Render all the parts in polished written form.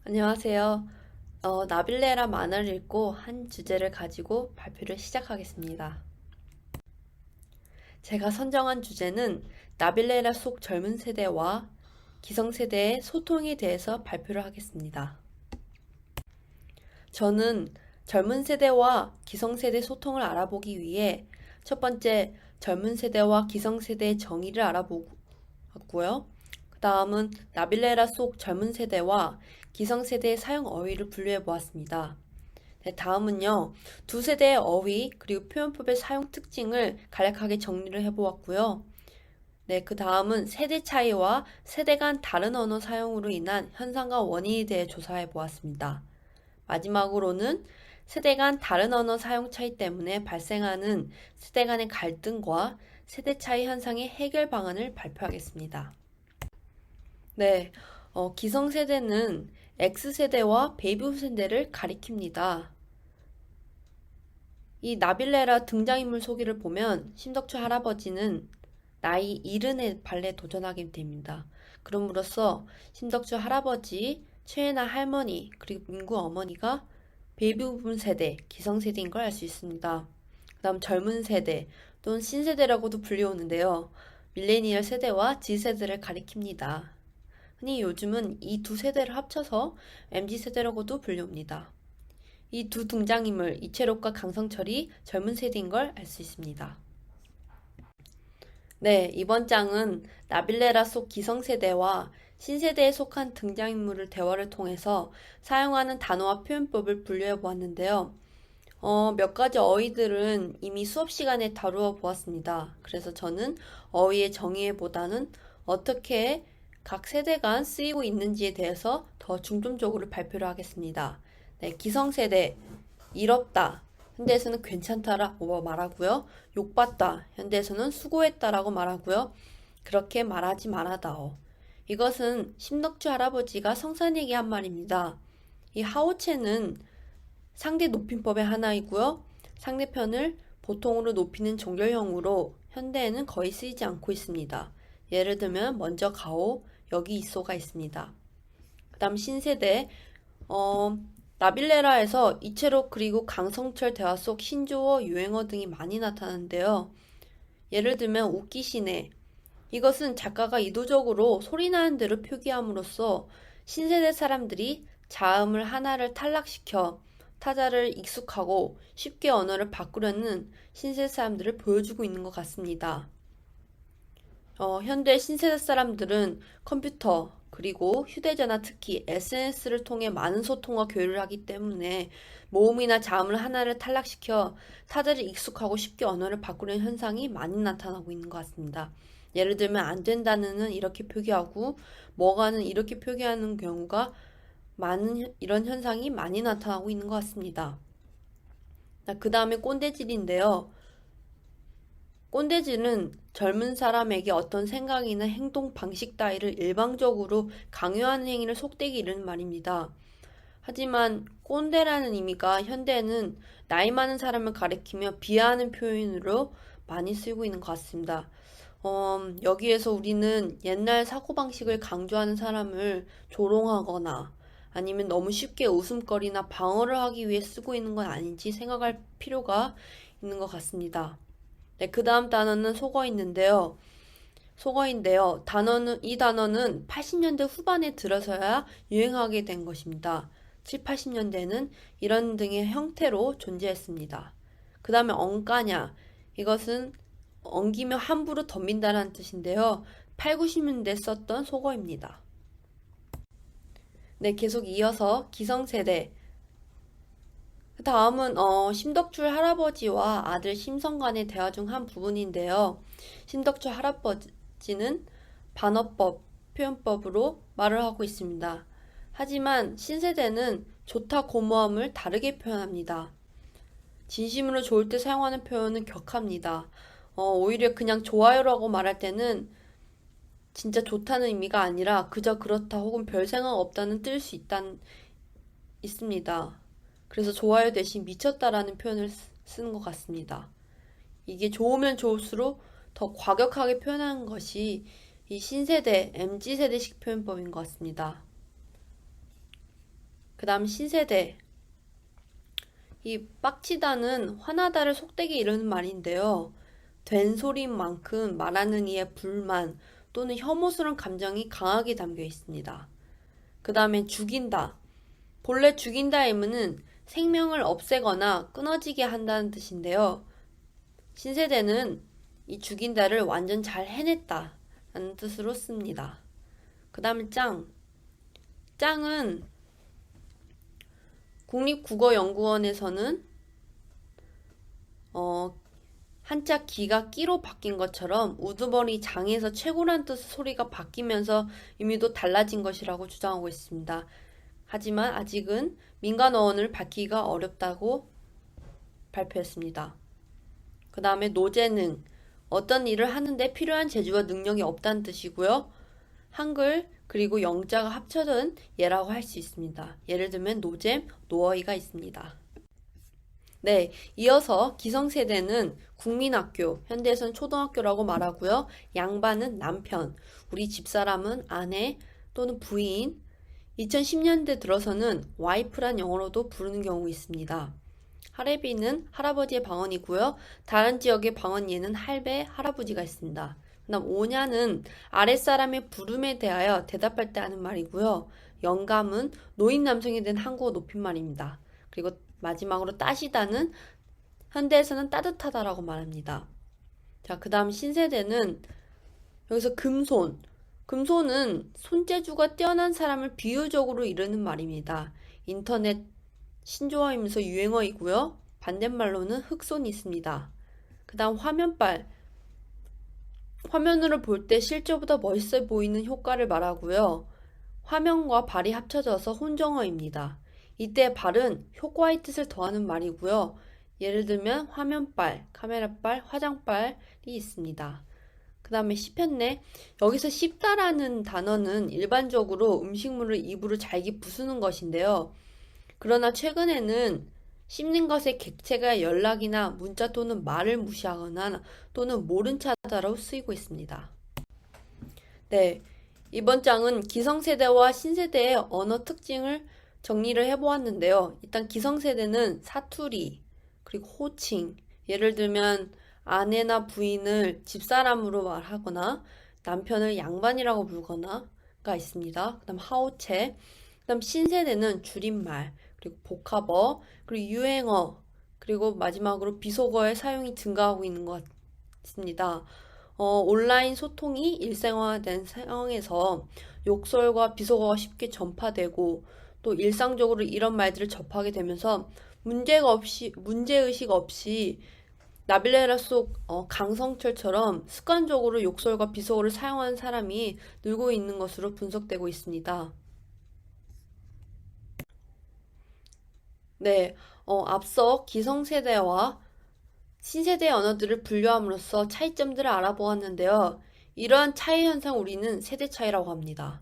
안녕하세요. 나빌레라 만화를 읽고 한 주제를 가지고 발표를 시작하겠습니다. 제가 선정한 주제는 나빌레라 속 젊은 세대와 기성세대의 소통에 대해서 발표를 하겠습니다. 저는 젊은 세대와 기성세대 소통을 알아보기 위해 첫 번째 젊은 세대와 기성세대의 정의를 알아보고요. 그 다음은 나빌레라 속 젊은 세대와 기성세대의 사용 어휘를 분류해 보았습니다. 네, 다음은요. 두 세대의 어휘 그리고 표현법의 사용 특징을 간략하게 정리를 해보았고요. 네, 그 다음은 세대 차이와 세대 간 다른 언어 사용으로 인한 현상과 원인에 대해 조사해 보았습니다. 마지막으로는 세대 간 다른 언어 사용 차이 때문에 발생하는 세대 간의 갈등과 세대 차이 현상의 해결 방안을 발표하겠습니다. 네, 기성세대는 X세대와 베이비 세대를 가리킵니다. 이 나빌레라 등장인물 소개를 보면 심덕추 할아버지는 나이 70에 발레에 도전하게 됩니다. 그럼으로써 심덕추 할아버지, 최애나 할머니, 그리고 민구 어머니가 베이비 부분 세대, 기성세대인 걸 알 수 있습니다. 그 다음 젊은 세대 또는 신세대라고도 불리우는데요. 밀레니얼 세대와 G세대를 가리킵니다. 흔히 요즘은 이 두 세대를 합쳐서 MZ세대라고도 불리웁니다. 이 두 등장인물 이채록과 강성철이 젊은 세대인 걸 알 수 있습니다. 네, 이번 장은 나빌레라 속 기성세대와 신세대에 속한 등장인물을 대화를 통해서 사용하는 단어와 표현법을 분류해 보았는데요. 몇 가지 어휘들은 이미 수업 시간에 다루어 보았습니다. 그래서 저는 어휘의 정의보다는 어떻게 각 세대 간 쓰이고 있는지에 대해서 더 중점적으로 발표를 하겠습니다. 네, 기성세대, 이롭다. 현대에서는 괜찮다라고 말하고요. 욕받다. 현대에서는 수고했다라고 말하고요. 그렇게 말하지 말아다오. 이것은 심덕주 할아버지가 성산에게 한 말입니다. 이 하오체는 상대 높임법의 하나이고요. 상대편을 보통으로 높이는 종결형으로 현대에는 거의 쓰이지 않고 있습니다. 예를 들면 먼저 가오, 여기 있소가 있습니다. 그 다음 신세대, 나빌레라에서 이채록 그리고 강성철 대화 속 신조어, 유행어 등이 많이 나타나는데요. 예를 들면 웃기시네. 이것은 작가가 의도적으로 소리나는 대로 표기함으로써 신세대 사람들이 자음을 하나를 탈락시켜 타자를 익숙하고 쉽게 언어를 바꾸려는 신세대 사람들을 보여주고 있는 것 같습니다. 현대 신세대 사람들은 컴퓨터, 그리고 휴대전화 특히 SNS를 통해 많은 소통과 교류를 하기 때문에 모음이나 자음을 하나를 탈락시켜 타자를 익숙하고 쉽게 언어를 바꾸려는 현상이 많이 나타나고 있는 것 같습니다. 예를 들면 안 된다는 이렇게 표기하고 뭐가는 이렇게 표기하는 경우가 많은 이런 현상이 많이 나타나고 있는 것 같습니다. 그 다음에 꼰대질인데요. 꼰대질은 젊은 사람에게 어떤 생각이나 행동 방식 따위를 일방적으로 강요하는 행위를 속되게 이르는 말입니다. 하지만 꼰대라는 의미가 현대에는 나이 많은 사람을 가리키며 비하하는 표현으로 많이 쓰이고 있는 것 같습니다. 여기에서 우리는 옛날 사고방식을 강조하는 사람을 조롱하거나 아니면 너무 쉽게 웃음거리나 방어를 하기 위해 쓰고 있는 건 아닌지 생각할 필요가 있는 것 같습니다. 네, 그 다음 단어는 속어인데요. 이 단어는 80년대 후반에 들어서야 유행하게 된 것입니다. 7, 80년대는 이런 등의 형태로 존재했습니다. 그 다음에 엉까냐. 이것은 엉기며 함부로 덤빈다는 뜻인데요. 8, 90년대 썼던 속어입니다. 네, 계속 이어서 기성세대. 다음은 심덕출 할아버지와 아들 심성 간의 대화 중 한 부분인데요. 심덕출 할아버지는 반어법, 표현법으로 말을 하고 있습니다. 하지만 신세대는 좋다 고마움을 다르게 표현합니다. 진심으로 좋을 때 사용하는 표현은 격합니다. 오히려 그냥 좋아요라고 말할 때는 진짜 좋다는 의미가 아니라 그저 그렇다 혹은 별 생각 없다는 뜻일 수 있습니다. 그래서 좋아요 대신 미쳤다라는 표현을 쓰는 것 같습니다. 이게 좋으면 좋을수록 더 과격하게 표현하는 것이 이 신세대, MZ세대식 표현법인 것 같습니다. 그 다음 신세대. 이 빡치다는 화나다를 속되게 이르는 말인데요. 된 소리인 만큼 말하는 이의 불만 또는 혐오스러운 감정이 강하게 담겨 있습니다. 그 다음에 죽인다. 본래 죽인다의 의미는 생명을 없애거나 끊어지게 한다는 뜻인데요. 신세대는 이 죽인다를 완전 잘 해냈다 라는 뜻으로 씁니다. 그 다음에 짱. 짱은 국립국어연구원에서는 한자 기가 끼로 바뀐 것처럼 우두머리 장에서 최고란 뜻의 소리가 바뀌면서 의미도 달라진 것이라고 주장하고 있습니다. 하지만 아직은 민간 어원을 밝히기가 어렵다고 발표했습니다. 그 다음에 노재능. 어떤 일을 하는데 필요한 재주와 능력이 없다는 뜻이고요. 한글 그리고 영자가 합쳐진 예라고 할 수 있습니다. 예를 들면 노잼, 노어이가 있습니다. 네, 이어서 기성세대는 국민학교, 현대에서는 초등학교라고 말하고요. 양반은 남편, 우리 집사람은 아내 또는 부인, 2010년대 들어서는 와이프란 영어로도 부르는 경우가 있습니다. 할애비는 할아버지의 방언이고요. 다른 지역의 방언 예는 할배, 할아버지가 있습니다. 그 다음 오냐는 아랫사람의 부름에 대하여 대답할 때 하는 말이고요. 영감은 노인 남성에 대한 한국어 높임말입니다. 그리고 마지막으로 따시다는 현대에서는 따뜻하다라고 말합니다. 자, 그 다음 신세대는 여기서 금손. 금손은 손재주가 뛰어난 사람을 비유적으로 이르는 말입니다. 인터넷 신조어이면서 유행어이고요. 반대말로는 흑손이 있습니다. 그 다음 화면빨. 화면으로 볼 때 실제보다 멋있어 보이는 효과를 말하고요. 화면과 발이 합쳐져서 혼정어입니다. 이때 발은 효과의 뜻을 더하는 말이고요. 예를 들면 화면빨, 카메라빨, 화장빨이 있습니다. 그 다음에 씹혔네. 여기서 씹다라는 단어는 일반적으로 음식물을 입으로 잘게 부수는 것인데요. 그러나 최근에는 씹는 것의 객체가 연락이나 문자 또는 말을 무시하거나 또는 모른 척하다로 쓰이고 있습니다. 네, 이번 장은 기성세대와 신세대의 언어 특징을 정리를 해보았는데요. 일단 기성세대는 사투리, 그리고 호칭, 예를 들면 아내나 부인을 집사람으로 말하거나 남편을 양반이라고 부르거나가 있습니다. 그 다음 하오체, 그 다음 신세대는 줄임말, 그리고 복합어, 그리고 유행어, 그리고 마지막으로 비속어의 사용이 증가하고 있는 것 같습니다. 온라인 소통이 일상화된 상황에서 욕설과 비속어가 쉽게 전파되고 또 일상적으로 이런 말들을 접하게 되면서 문제의식 없이 나빌레라 속 강성철처럼 습관적으로 욕설과 비속어를 사용하는 사람이 늘고 있는 것으로 분석되고 있습니다. 네, 앞서 기성세대와 신세대 언어들을 분류함으로써 차이점들을 알아보았는데요. 이러한 차이 현상 우리는 세대 차이라고 합니다.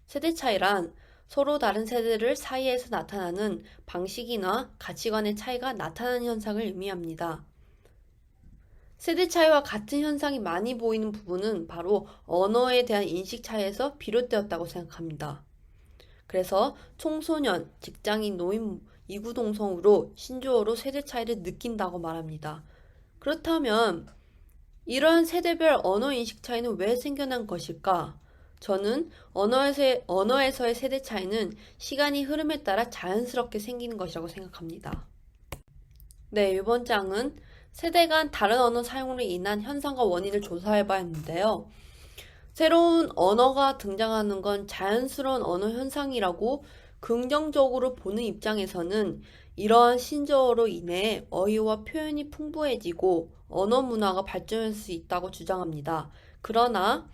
세대 차이란 서로 다른 세대를 사이에서 나타나는 방식이나 가치관의 차이가 나타나는 현상을 의미합니다. 세대 차이와 같은 현상이 많이 보이는 부분은 바로 언어에 대한 인식 차이에서 비롯되었다고 생각합니다. 그래서 청소년, 직장인, 노인, 이구동성으로 신조어로 세대 차이를 느낀다고 말합니다. 그렇다면 이런 세대별 언어 인식 차이는 왜 생겨난 것일까? 저는 언어에서의 세대 차이는 시간이 흐름에 따라 자연스럽게 생기는 것이라고 생각합니다. 네, 이번 장은 세대 간 다른 언어 사용으로 인한 현상과 원인을 조사해봐야 했는데요. 새로운 언어가 등장하는 건 자연스러운 언어 현상이라고 긍정적으로 보는 입장에서는 이러한 신조어로 인해 어휘와 표현이 풍부해지고 언어 문화가 발전할 수 있다고 주장합니다. 그러나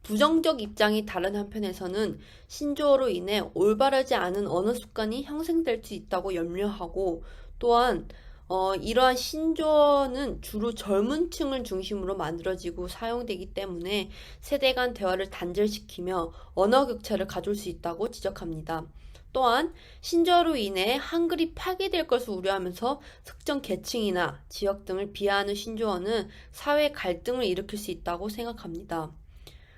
부정적 입장이 다른 한편에서는 신조어로 인해 올바르지 않은 언어 습관이 형성될 수 있다고 염려하고 또한 이러한 신조어는 주로 젊은 층을 중심으로 만들어지고 사용되기 때문에 세대 간 대화를 단절시키며 언어 격차를 가져올 수 있다고 지적합니다. 또한 신조어로 인해 한글이 파괴될 것을 우려하면서 특정 계층이나 지역 등을 비하하는 신조어는 사회 갈등을 일으킬 수 있다고 생각합니다.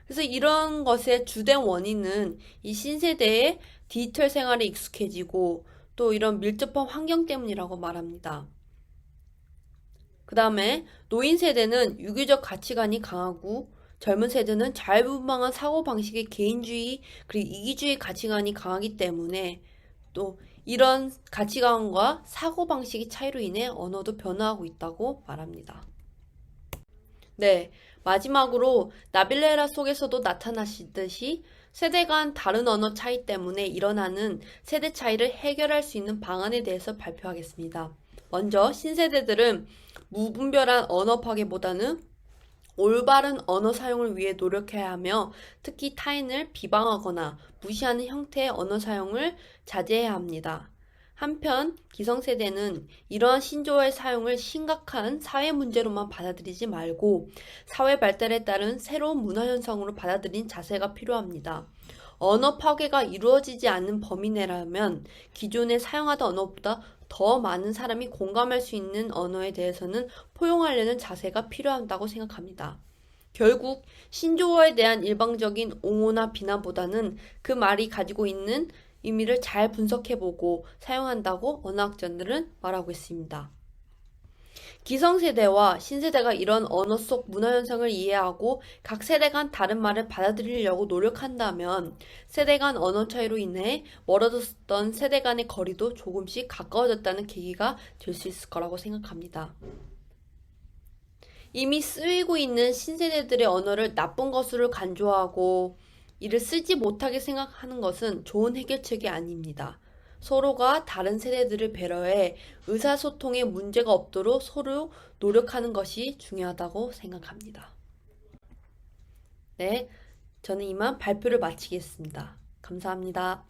그래서 이런 것의 주된 원인은 이 신세대의 디지털 생활에 익숙해지고 또 이런 밀접한 환경 때문이라고 말합니다. 그 다음에 노인 세대는 유교적 가치관이 강하고 젊은 세대는 자유분방한 사고방식의 개인주의 그리고 이기주의 가치관이 강하기 때문에 또 이런 가치관과 사고방식의 차이로 인해 언어도 변화하고 있다고 말합니다. 네, 마지막으로 나빌레라 속에서도 나타나시듯이 세대 간 다른 언어 차이 때문에 일어나는 세대 차이를 해결할 수 있는 방안에 대해서 발표하겠습니다. 먼저 신세대들은 무분별한 언어 파괴보다는 올바른 언어 사용을 위해 노력해야 하며 특히 타인을 비방하거나 무시하는 형태의 언어 사용을 자제해야 합니다. 한편 기성세대는 이러한 신조어의 사용을 심각한 사회 문제로만 받아들이지 말고 사회 발달에 따른 새로운 문화 현상으로 받아들인 자세가 필요합니다. 언어 파괴가 이루어지지 않는 범위 내라면 기존에 사용하던 언어보다 더 많은 사람이 공감할 수 있는 언어에 대해서는 포용하려는 자세가 필요하다고 생각합니다. 결국 신조어에 대한 일방적인 옹호나 비난보다는 그 말이 가지고 있는 의미를 잘 분석해보고 사용한다고 언어학자들은 말하고 있습니다. 기성세대와 신세대가 이런 언어 속 문화현상을 이해하고 각 세대 간 다른 말을 받아들이려고 노력한다면 세대 간 언어 차이로 인해 멀어졌던 세대 간의 거리도 조금씩 가까워졌다는 계기가 될 수 있을 거라고 생각합니다. 이미 쓰이고 있는 신세대들의 언어를 나쁜 것으로 간주하고 이를 쓰지 못하게 생각하는 것은 좋은 해결책이 아닙니다. 서로가 다른 세대들을 배려해 의사소통에 문제가 없도록 서로 노력하는 것이 중요하다고 생각합니다. 네, 저는 이만 발표를 마치겠습니다. 감사합니다.